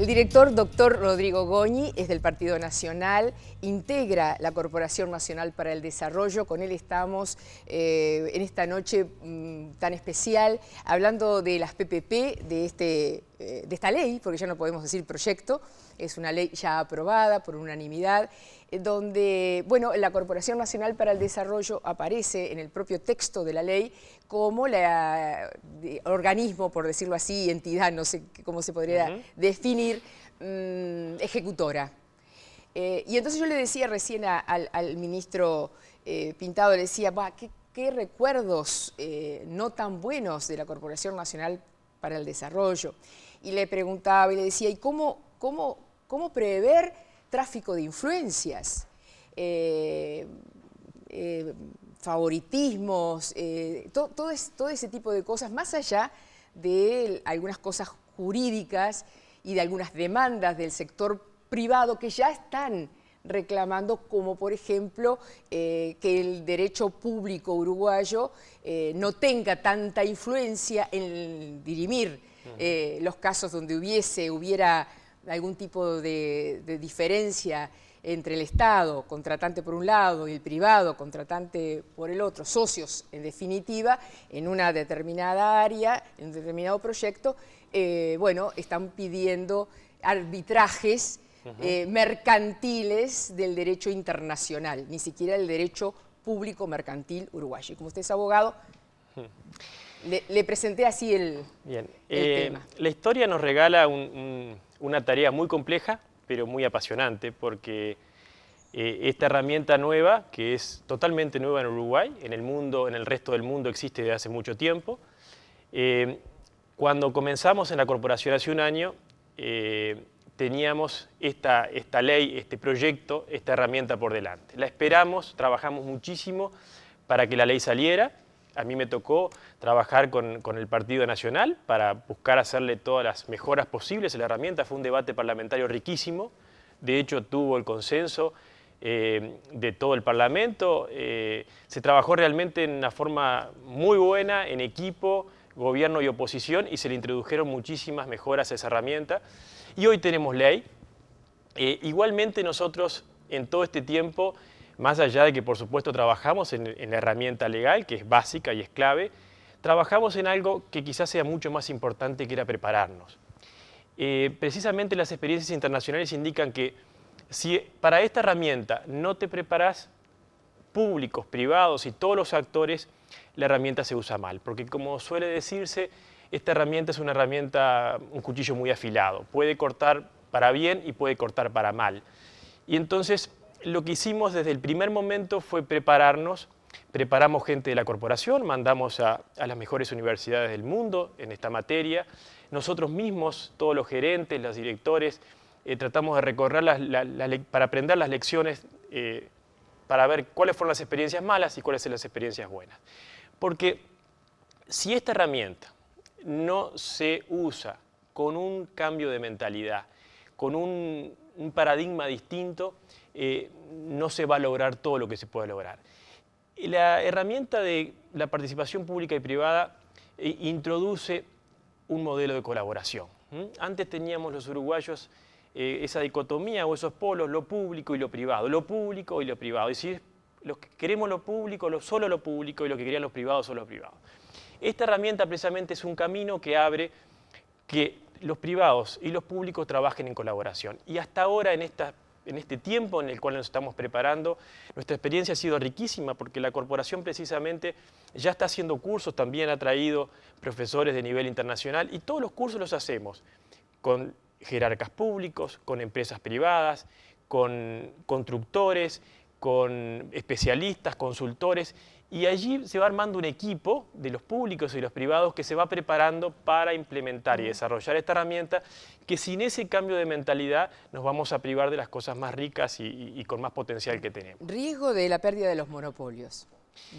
El director, doctor Rodrigo Goñi, es del Partido Nacional, integra la Corporación Nacional para el Desarrollo. Con él estamos en esta noche tan especial, hablando de las PPP, de esta ley, porque ya no podemos decir proyecto, es una ley ya aprobada por unanimidad, donde, bueno, la Corporación Nacional para el Desarrollo aparece en el propio texto de la ley como organismo, por decirlo así, entidad, no sé cómo se podría definir, ejecutora. Y entonces yo le decía recién al ministro Pintado, le decía, ¿qué recuerdos no tan buenos de la Corporación Nacional para el Desarrollo? Y le preguntaba y le decía, ¿y cómo prever tráfico de influencias? Favoritismos, todo ese tipo de cosas, más allá de algunas cosas jurídicas y de algunas demandas del sector privado que ya están reclamando, como por ejemplo que el derecho público uruguayo no tenga tanta influencia en dirimir los casos donde hubiera algún tipo de diferencia entre el Estado, contratante por un lado, y el privado, contratante por el otro, socios en definitiva, en una determinada área, en un determinado proyecto, bueno, están pidiendo arbitrajes mercantiles del derecho internacional, ni siquiera el derecho público mercantil uruguayo. Y como usted es abogado, le presenté así el tema. La historia nos regala una tarea muy compleja, pero muy apasionante, porque esta herramienta nueva, que es totalmente nueva en Uruguay, en el mundo, en el resto del mundo existe desde hace mucho tiempo. Cuando comenzamos en la corporación hace un año, teníamos esta ley, este proyecto, esta herramienta por delante. La esperamos, trabajamos muchísimo para que la ley saliera. A mí me tocó trabajar con el Partido Nacional para buscar hacerle todas las mejoras posibles a la herramienta. Fue un debate parlamentario riquísimo. De hecho, tuvo el consenso de todo el Parlamento. Se trabajó realmente en una forma muy buena, en equipo, gobierno y oposición, y se le introdujeron muchísimas mejoras a esa herramienta. Y hoy tenemos ley. Igualmente nosotros, en todo este tiempo, más allá de que, por supuesto, trabajamos en la herramienta legal, que es básica y es clave, trabajamos en algo que quizás sea mucho más importante, que era prepararnos. Precisamente las experiencias internacionales indican que si para esta herramienta no te preparas, públicos, privados y todos los actores, la herramienta se usa mal. Porque, como suele decirse, esta herramienta es una herramienta, un cuchillo muy afilado. Puede cortar para bien y puede cortar para mal. Y entonces, lo que hicimos desde el primer momento fue prepararnos. Preparamos gente de la corporación, mandamos a las mejores universidades del mundo en esta materia. Nosotros mismos, todos los gerentes, los directores, tratamos de recorrer para aprender las lecciones, para ver cuáles fueron las experiencias malas y cuáles son las experiencias buenas. Porque si esta herramienta no se usa con un cambio de mentalidad, con un paradigma distinto, no se va a lograr todo lo que se puede lograr. La herramienta de la participación pública y privada introduce un modelo de colaboración. Antes teníamos los uruguayos esa dicotomía o esos polos, lo público y lo privado, lo público y lo privado. Y si los que queremos lo público, solo lo público, y lo que querían los privados, solo lo privado. Esta herramienta precisamente es un camino que abre que los privados y los públicos trabajen en colaboración. Y hasta ahora, en este tiempo en el cual nos estamos preparando, nuestra experiencia ha sido riquísima, porque la corporación precisamente ya está haciendo cursos, también ha traído profesores de nivel internacional, y todos los cursos los hacemos con jerarcas públicos, con empresas privadas, con constructores, con especialistas, consultores, y allí se va armando un equipo de los públicos y los privados que se va preparando para implementar y desarrollar esta herramienta, que sin ese cambio de mentalidad nos vamos a privar de las cosas más ricas y con más potencial que tenemos. ¿Riesgo de la pérdida de los monopolios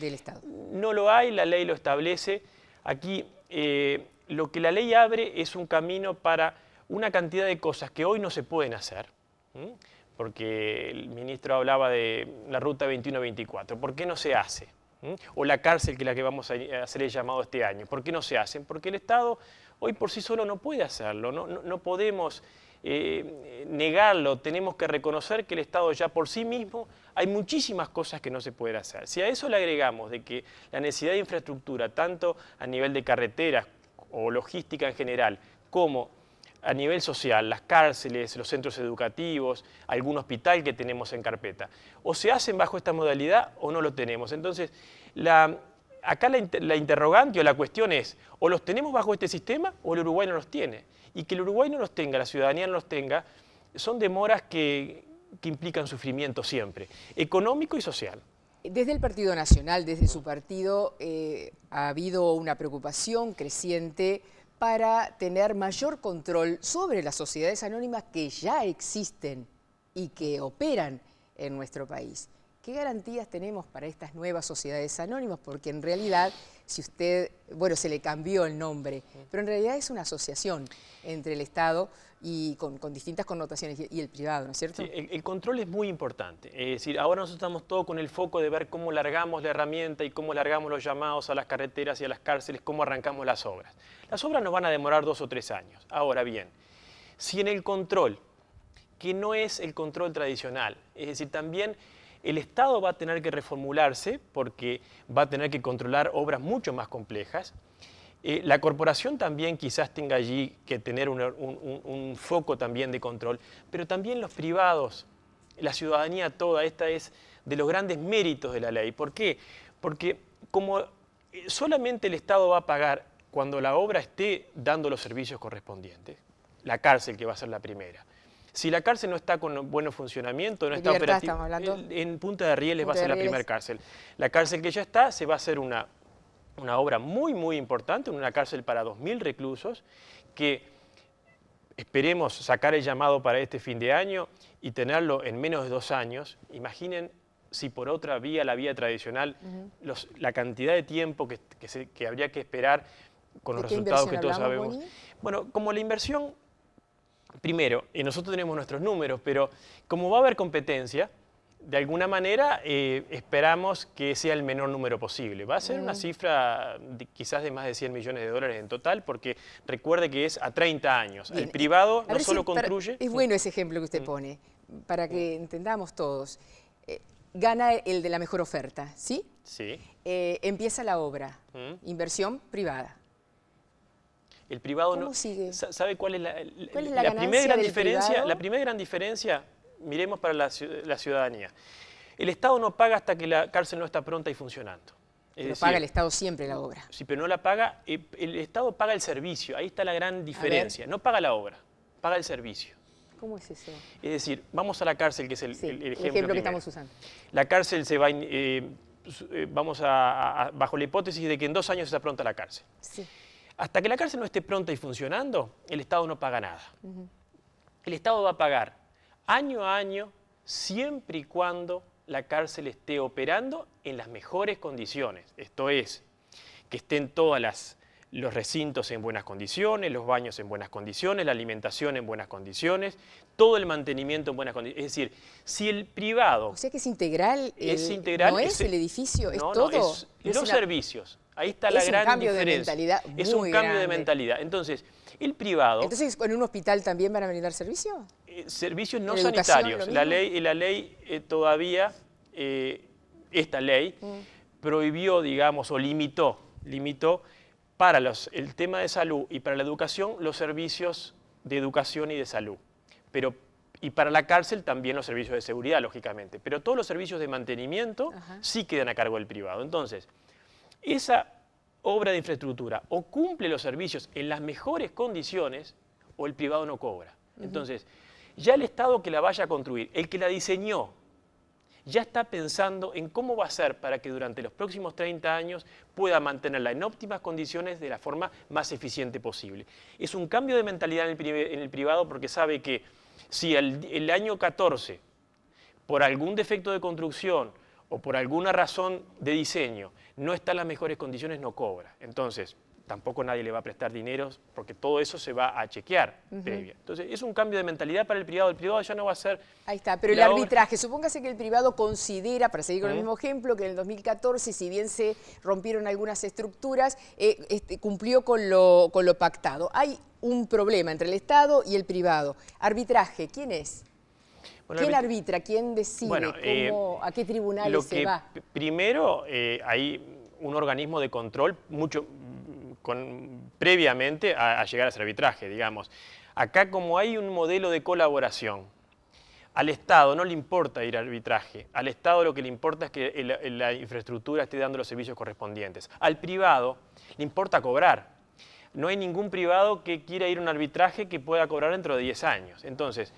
del Estado? No lo hay, la ley lo establece. Aquí lo que la ley abre es un camino para una cantidad de cosas que hoy no se pueden hacer, porque el ministro hablaba de la ruta 21-24. ¿Por qué no se hace? O la cárcel, que es la que vamos a hacer el llamado este año. ¿Por qué no se hacen? Porque el Estado hoy por sí solo no puede hacerlo. No podemos negarlo, tenemos que reconocer que el Estado ya por sí mismo hay muchísimas cosas que no se pueden hacer. Si a eso le agregamos de que la necesidad de infraestructura, tanto a nivel de carreteras o logística en general, como a nivel social, las cárceles, los centros educativos, algún hospital que tenemos en carpeta, o se hacen bajo esta modalidad o no lo tenemos. Entonces, acá la interrogante o la cuestión es, o los tenemos bajo este sistema o el Uruguay no los tiene. Y que el Uruguay no los tenga, la ciudadanía no los tenga, son demoras que implican sufrimiento siempre, económico y social. Desde el Partido Nacional, desde su partido, ha habido una preocupación creciente para tener mayor control sobre las sociedades anónimas que ya existen y que operan en nuestro país. ¿Qué garantías tenemos para estas nuevas sociedades anónimas? Porque en realidad, si usted, bueno, se le cambió el nombre, pero en realidad es una asociación entre el Estado y con distintas connotaciones y el privado, ¿no es cierto? Sí, el control es muy importante. Es decir, ahora nosotros estamos todos con el foco de ver cómo largamos la herramienta y cómo largamos los llamados a las carreteras y a las cárceles, cómo arrancamos las obras. Las obras nos van a demorar 2 o 3 años. Ahora bien, si en el control, que no es el control tradicional, es decir, también el Estado va a tener que reformularse porque va a tener que controlar obras mucho más complejas. La corporación también quizás tenga allí que tener un foco también de control, pero también los privados, la ciudadanía toda, esta es de los grandes méritos de la ley. ¿Por qué? Porque como solamente el Estado va a pagar cuando la obra esté dando los servicios correspondientes, la cárcel que va a ser la primera. Si la cárcel no está con buen funcionamiento, no está operativa, en Punta de Rieles va a ser la primera cárcel. La cárcel que ya está, se va a hacer una obra muy, muy importante, una cárcel para 2.000 reclusos, que esperemos sacar el llamado para este fin de año y tenerlo en menos de 2 años. Imaginen si por otra vía, la vía tradicional, la cantidad de tiempo que habría que esperar con los resultados que todos sabemos. Bueno, como la inversión... Primero, nosotros tenemos nuestros números, pero como va a haber competencia, de alguna manera esperamos que sea el menor número posible. Va a ser una cifra quizás de más de 100 millones de dólares en total, porque recuerde que es a 30 años. Bien. El privado no solo construye... Es bueno ese ejemplo que usted pone, para que entendamos todos. Gana el de la mejor oferta, ¿sí? Sí. Empieza la obra, inversión privada. El privado ¿Cómo no sigue? ¿Sabe cuál es la primera gran diferencia? La primera gran diferencia, miremos para la ciudadanía. El Estado no paga hasta que la cárcel no está pronta y funcionando. Pero paga el Estado siempre la obra. Sí, pero no la paga, el Estado paga el servicio, ahí está la gran diferencia. No paga la obra, paga el servicio. ¿Cómo es eso? Es decir, vamos a la cárcel, que es el ejemplo que estamos usando. La cárcel se va, bajo la hipótesis de que en 2 años está pronta la cárcel. Sí. Hasta que la cárcel no esté pronta y funcionando, el Estado no paga nada. El Estado va a pagar año a año, siempre y cuando la cárcel esté operando en las mejores condiciones. Esto es, que estén todos los recintos en buenas condiciones, los baños en buenas condiciones, la alimentación en buenas condiciones, todo el mantenimiento en buenas condiciones. Es decir, si el privado... O sea que es integral. Es integral. No es el edificio, es todo. No, es los servicios. Ahí está la gran diferencia. Es un cambio de mentalidad. Entonces, el privado... Entonces, ¿en un hospital también van a brindar servicios? Servicios no sanitarios. La ley todavía, esta ley, prohibió, digamos, o limitó para el tema de salud y para la educación los servicios de educación y de salud. Y para la cárcel también los servicios de seguridad, lógicamente. Pero todos los servicios de mantenimiento sí quedan a cargo del privado. Entonces, esa obra de infraestructura o cumple los servicios en las mejores condiciones o el privado no cobra. Entonces, ya el Estado que la vaya a construir, el que la diseñó, ya está pensando en cómo va a ser para que durante los próximos 30 años pueda mantenerla en óptimas condiciones de la forma más eficiente posible. Es un cambio de mentalidad en el privado porque sabe que si el año 14, por algún defecto de construcción o por alguna razón de diseño no está en las mejores condiciones, no cobra. Entonces, tampoco nadie le va a prestar dinero porque todo eso se va a chequear previa. Entonces, es un cambio de mentalidad para el privado ya no va a ser... Ahí está, pero el arbitraje, supóngase que el privado considera, para seguir con el mismo ejemplo, que en el 2014, si bien se rompieron algunas estructuras, cumplió con lo pactado. Hay un problema entre el Estado y el privado. Arbitraje, ¿quién es? Bueno, ¿quién arbitra? ¿Quién decide? Bueno, ¿a qué tribunales se va? Primero, hay un organismo de control previamente a llegar a ese arbitraje, digamos. Acá, como hay un modelo de colaboración, al Estado no le importa ir al arbitraje. Al Estado lo que le importa es que la infraestructura esté dando los servicios correspondientes. Al privado le importa cobrar. No hay ningún privado que quiera ir a un arbitraje que pueda cobrar dentro de 10 años. Entonces,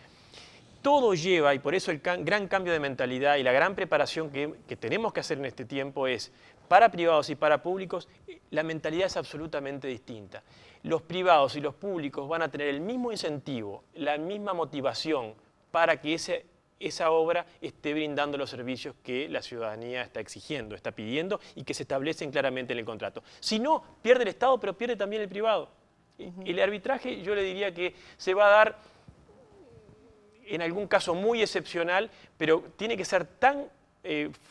todo lleva, y por eso el gran cambio de mentalidad y la gran preparación que tenemos que hacer en este tiempo es, para privados y para públicos, la mentalidad es absolutamente distinta. Los privados y los públicos van a tener el mismo incentivo, la misma motivación para que esa obra esté brindando los servicios que la ciudadanía está exigiendo, está pidiendo y que se establecen claramente en el contrato. Si no, pierde el Estado, pero pierde también el privado. El arbitraje, yo le diría que se va a dar en algún caso muy excepcional, pero tiene que ser tan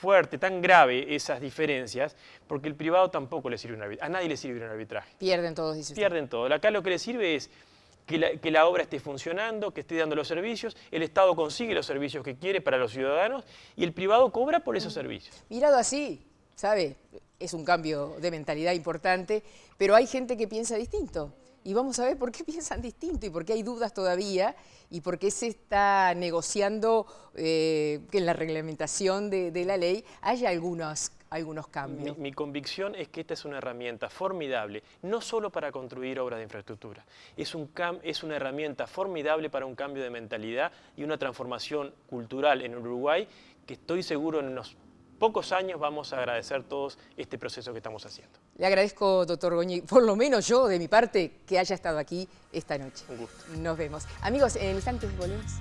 fuerte, tan grave esas diferencias, porque el privado tampoco le sirve un arbitraje. A nadie le sirve un arbitraje. Pierden todos, dice usted. Pierden todo. Acá lo que le sirve es que la obra esté funcionando, que esté dando los servicios, el Estado consigue los servicios que quiere para los ciudadanos y el privado cobra por esos servicios. Mirado así, ¿sabe? Es un cambio de mentalidad importante, pero hay gente que piensa distinto. Y vamos a ver por qué piensan distinto y por qué hay dudas todavía y por qué se está negociando que en la reglamentación de la ley haya algunos cambios. Mi convicción es que esta es una herramienta formidable, no solo para construir obras de infraestructura, es una herramienta formidable para un cambio de mentalidad y una transformación cultural en Uruguay que estoy seguro en unos pocos años vamos a agradecer todos este proceso que estamos haciendo. Le agradezco, doctor Goñi, por lo menos yo, de mi parte, que haya estado aquí esta noche. Un gusto. Nos vemos. Amigos, en instantes volvemos.